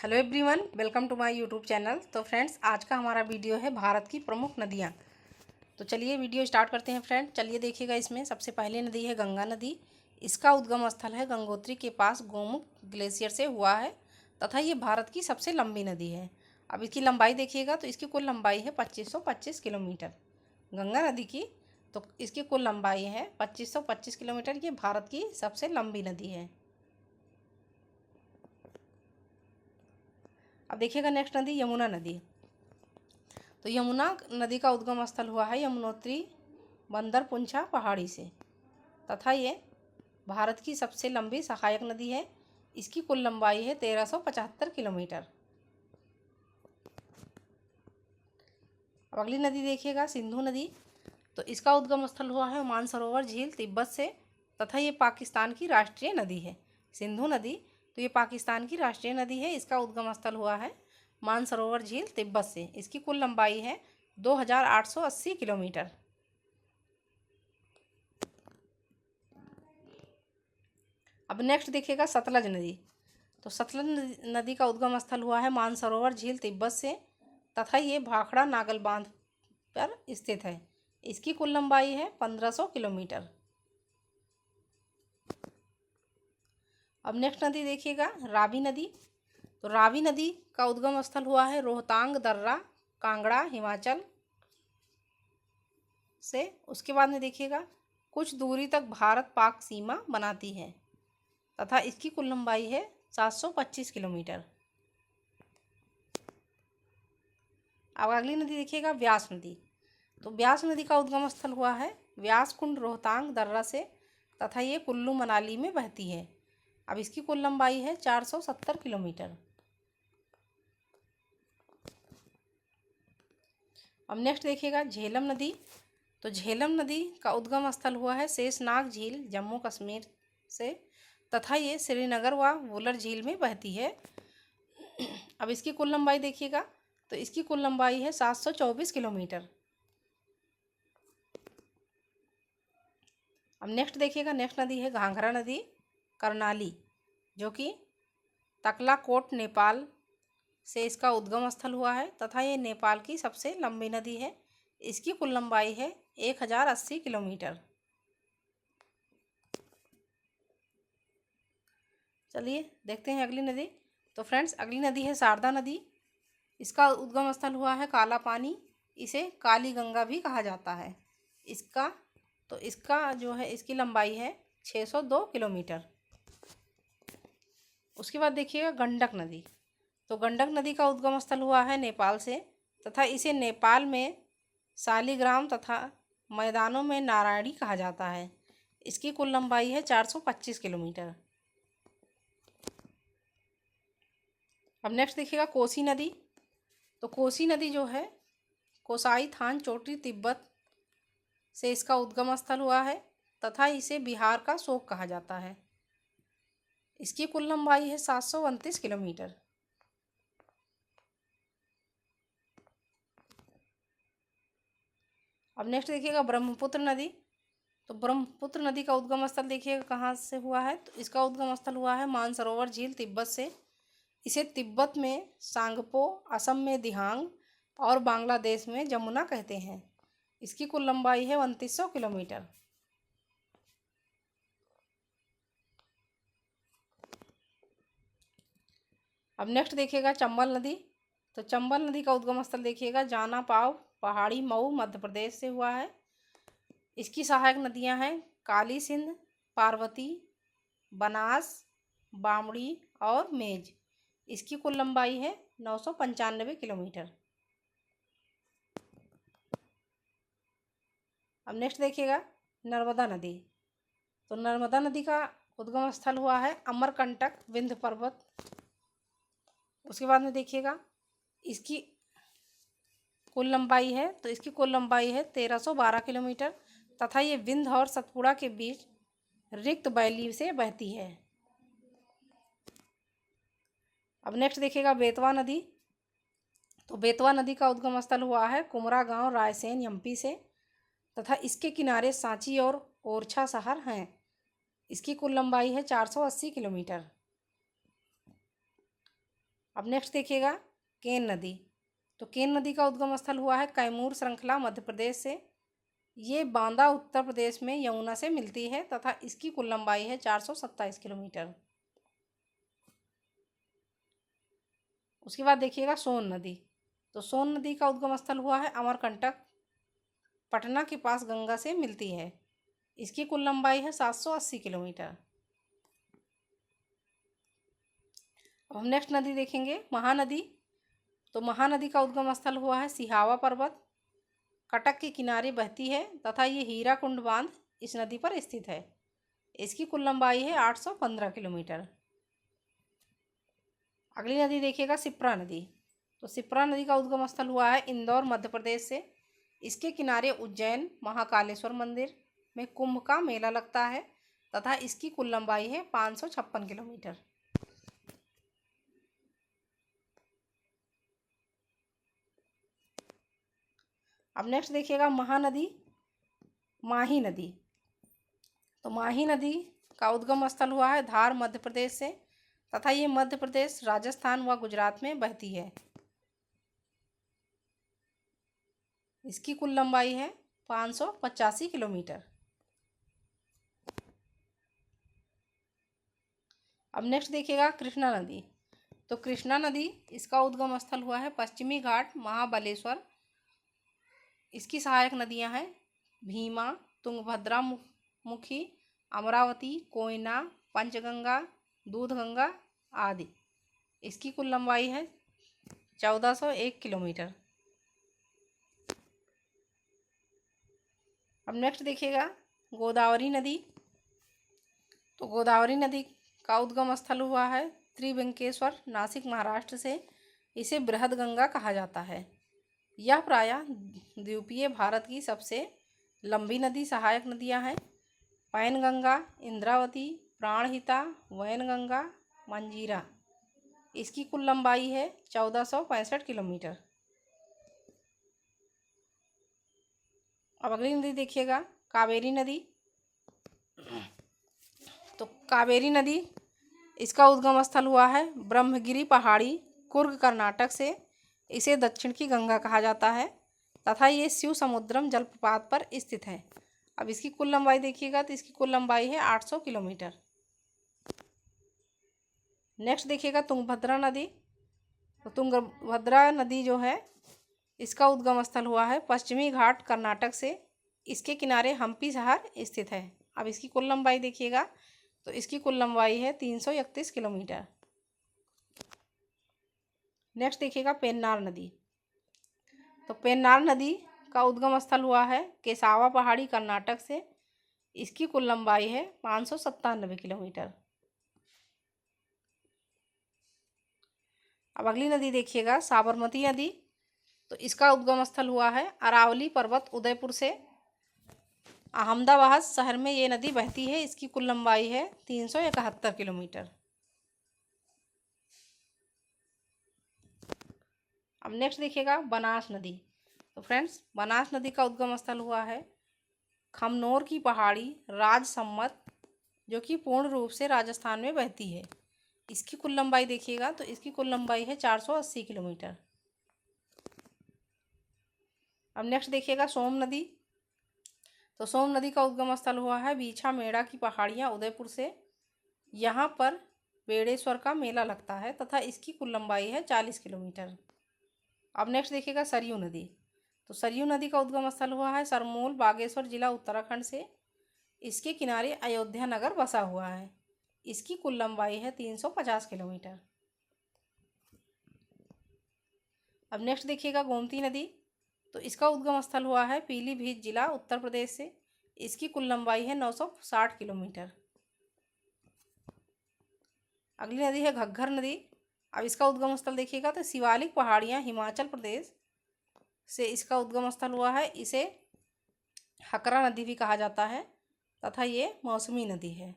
Hello everyone, welcome to my YouTube channel. तो friends, आज का हमारा वीडियो है भारत की प्रमुख नदियाँ। तो चलिए वीडियो स्टार्ट करते हैं फ्रेंड। चलिए देखिएगा, इसमें सबसे पहले नदी है गंगा नदी। इसका उद्गम स्थल है गंगोत्री के पास गोमुख ग्लेशियर से हुआ है तथा ये भारत की सबसे लंबी नदी है। अब इसकी लंबाई देखिएगा तो इसकी कुल लंबाई है 2525 किलोमीटर गंगा नदी की। तो इसकी कुल लंबाई है 2525 किलोमीटर। ये भारत की सबसे लंबी नदी है। अब देखिएगा नेक्स्ट नदी यमुना नदी। तो यमुना नदी का उद्गम स्थल हुआ है यमुनोत्री बंदर पुंछा पहाड़ी से तथा ये भारत की सबसे लंबी सहायक नदी है। इसकी कुल लंबाई है 1375 किलोमीटर। अब अगली नदी देखिएगा सिंधु नदी। तो इसका उद्गम स्थल हुआ है मानसरोवर झील तिब्बत से तथा ये पाकिस्तान की राष्ट्रीय नदी है। सिंधु नदी तो ये पाकिस्तान की राष्ट्रीय नदी है। इसका उद्गम स्थल हुआ है मानसरोवर झील तिब्बत से। इसकी कुल लंबाई है 2880 किलोमीटर। अब नेक्स्ट देखिएगा सतलज नदी। तो सतलज नदी का उद्गम स्थल हुआ है मानसरोवर झील तिब्बत से तथा ये भाखड़ा नागल बांध पर स्थित है। इसकी कुल लंबाई है 1500 किलोमीटर। अब नेक्स्ट नदी देखिएगा रावी नदी। तो रावी नदी का उद्गम स्थल हुआ है रोहतांग दर्रा कांगड़ा हिमाचल से। उसके बाद में देखिएगा कुछ दूरी तक भारत पाक सीमा बनाती है तथा इसकी कुल लंबाई है 725 किलोमीटर। अब अगली नदी देखिएगा व्यास नदी। तो व्यास नदी का उद्गम स्थल हुआ है व्यास कुंड रोहतांग दर्रा से तथा ये कुल्लू मनाली में बहती है। अब इसकी कुल लंबाई है 470 किलोमीटर। अब नेक्स्ट देखिएगा झेलम नदी। तो झेलम नदी का उद्गम स्थल हुआ है शेषनाग झील जम्मू कश्मीर से तथा ये श्रीनगर व वुलर झील में बहती है। अब इसकी कुल लंबाई देखिएगा तो इसकी कुल लंबाई है 724 किलोमीटर। अब नेक्स्ट देखिएगा नेक्स्ट नदी है घाघरा नदी करनाली, जो कि तकलाकोट नेपाल से इसका उद्गम स्थल हुआ है तथा ये नेपाल की सबसे लंबी नदी है। इसकी कुल लंबाई है 1080 किलोमीटर। चलिए देखते हैं अगली नदी। तो फ्रेंड्स, अगली नदी है शारदा नदी। इसका उद्गम स्थल हुआ है काला पानी। इसे काली गंगा भी कहा जाता है। इसका जो है इसकी लंबाई है 602 किलोमीटर। उसके बाद देखिएगा गंडक नदी। तो गंडक नदी का उद्गम स्थल हुआ है नेपाल से तथा इसे नेपाल में शालिग्राम तथा मैदानों में नारायणी कहा जाता है। इसकी कुल लंबाई है 425 किलोमीटर। अब नेक्स्ट देखिएगा कोसी नदी। तो कोसी नदी जो है कोसाई थान चोटी तिब्बत से इसका उद्गम स्थल हुआ है तथा इसे बिहार का शोक कहा जाता है। इसकी कुल लंबाई है 729 किलोमीटर। अब नेक्स्ट देखिएगा ब्रह्मपुत्र नदी। तो ब्रह्मपुत्र नदी का उद्गम स्थल देखिएगा कहाँ से हुआ है। तो इसका उद्गम स्थल हुआ है मानसरोवर झील तिब्बत से। इसे तिब्बत में सांगपो, असम में दिहांग और बांग्लादेश में जमुना कहते हैं। इसकी कुल लंबाई है 2900 किलोमीटर। अब नेक्स्ट देखिएगा चंबल नदी। तो चंबल नदी का उद्गम स्थल देखिएगा जाना पाव पहाड़ी मऊ मध्य प्रदेश से हुआ है। इसकी सहायक नदियां हैं काली सिंध, पार्वती, बनास, बामड़ी और मेज। इसकी कुल लंबाई है 995 किलोमीटर। अब नेक्स्ट देखिएगा नर्मदा नदी। तो नर्मदा नदी का उद्गम स्थल हुआ है अमरकंटक विंध्य पर्वत। उसके बाद में देखिएगा इसकी कुल लंबाई है। तो इसकी कुल लंबाई है 1312 किलोमीटर तथा ये विंध्य और सतपुड़ा के बीच रिक्त वैली से बहती है। अब नेक्स्ट देखिएगा बेतवा नदी। तो बेतवा नदी का उद्गम स्थल हुआ है कुमरा गांव रायसेन एमपी से तथा इसके किनारे सांची और ओरछा शहर हैं। इसकी कुल लंबाई है 480 किलोमीटर। अब नेक्स्ट देखिएगा केन नदी। तो केन नदी का उद्गम स्थल हुआ है कैमूर श्रृंखला मध्य प्रदेश से। ये बांदा उत्तर प्रदेश में यमुना से मिलती है तथा इसकी कुल लंबाई है 427 किलोमीटर। उसके बाद देखिएगा सोन नदी। तो सोन नदी का उद्गम स्थल हुआ है अमरकंटक, पटना के पास गंगा से मिलती है। इसकी कुल लंबाई है 780 किलोमीटर। अब हम नेक्स्ट नदी देखेंगे महानदी। तो महानदी का उद्गम स्थल हुआ है सिहावा पर्वत, कटक के किनारे बहती है तथा ये हीराकुंड बांध इस नदी पर स्थित है। इसकी कुल लंबाई है 815 किलोमीटर। अगली नदी देखिएगा शिप्रा नदी। तो शिप्रा नदी का उद्गम स्थल हुआ है इंदौर मध्य प्रदेश से। इसके किनारे उज्जैन महाकालेश्वर मंदिर में कुंभ का मेला लगता है तथा इसकी कुल लंबाई है 556 किलोमीटर। अब नेक्स्ट देखिएगा महानदी माही नदी। तो माही नदी का उद्गम स्थल हुआ है धार मध्य प्रदेश से तथा ये मध्य प्रदेश, राजस्थान व गुजरात में बहती है। इसकी कुल लंबाई है 585 किलोमीटर। अब नेक्स्ट देखिएगा कृष्णा नदी। तो कृष्णा नदी इसका उद्गम स्थल हुआ है पश्चिमी घाट महाबलेश्वर। इसकी सहायक नदियां हैं भीमा, तुंगभद्रा मुखी, अमरावती, कोयना, पंचगंगा, दूधगंगा आदि। इसकी कुल लंबाई है 1401 किलोमीटर। अब नेक्स्ट देखिएगा गोदावरी नदी। तो गोदावरी नदी का उद्गम स्थल हुआ है त्रिवेंकेश्वर, नासिक महाराष्ट्र से। इसे बृहद गंगा कहा जाता है। यह प्रायः द्वीपीय भारत की सबसे लंबी नदी। सहायक नदियां हैं पैनगंगा, इंद्रावती, प्राणहिता, वैनगंगा, मंजीरा। इसकी कुल लंबाई है 1465 किलोमीटर। अब अगली नदी देखिएगा कावेरी नदी। तो कावेरी नदी इसका उद्गम स्थल हुआ है ब्रह्मगिरी पहाड़ी, कुर्ग कर्नाटक से। इसे दक्षिण की गंगा कहा जाता है तथा ये शिव समुद्रम जलप्रपात पर स्थित है। अब इसकी कुल लंबाई देखिएगा तो इसकी कुल लंबाई है 800 किलोमीटर। नेक्स्ट देखिएगा तुंगभद्रा नदी। तो तुंगभद्रा नदी जो है इसका उद्गम स्थल हुआ है पश्चिमी घाट कर्नाटक से। इसके किनारे हम्पी शहर स्थित है। अब इसकी कुल लंबाई देखिएगा तो इसकी कुल लंबाई है 331 किलोमीटर। नेक्स्ट देखिएगा पेन्नार नदी। तो पेन्नार नदी का उद्गम स्थल हुआ है केसावा पहाड़ी कर्नाटक से। इसकी कुल लंबाई है 597 किलोमीटर। अब अगली नदी देखिएगा साबरमती नदी। तो इसका उद्गम स्थल हुआ है अरावली पर्वत उदयपुर से। अहमदाबाद शहर में ये नदी बहती है। इसकी कुल लंबाई है 371 किलोमीटर। अब नेक्स्ट देखिएगा बनास नदी। तो फ्रेंड्स बनास नदी का उद्गम स्थल हुआ है खमनोर की पहाड़ी राजसम्मत, जो कि पूर्ण रूप से राजस्थान में बहती है। इसकी कुल लंबाई देखिएगा तो इसकी कुल लंबाई है 480 किलोमीटर। अब नेक्स्ट देखिएगा सोम नदी। तो सोम नदी का उद्गम स्थल हुआ है बीछा मेड़ा की पहाड़ियाँ उदयपुर से। यहाँ पर बेड़ेश्वर का मेला लगता है तथा इसकी कुल लंबाई है 40 किलोमीटर। अब नेक्स्ट देखिएगा सरयू नदी। तो सरयू नदी का उद्गम स्थल हुआ है सरमोल बागेश्वर जिला उत्तराखंड से। इसके किनारे अयोध्या नगर बसा हुआ है। इसकी कुल लंबाई है 350 किलोमीटर। अब नेक्स्ट देखिएगा गोमती नदी। तो इसका उद्गम स्थल हुआ है पीलीभीत जिला उत्तर प्रदेश से। इसकी कुल लंबाई है 960 किलोमीटर। अगली नदी है घग्घर नदी। अब इसका उद्गम स्थल देखिएगा तो शिवालिक पहाड़ियाँ हिमाचल प्रदेश से इसका उद्गम स्थल हुआ है। इसे हकरा नदी भी कहा जाता है तथा ये मौसमी नदी है।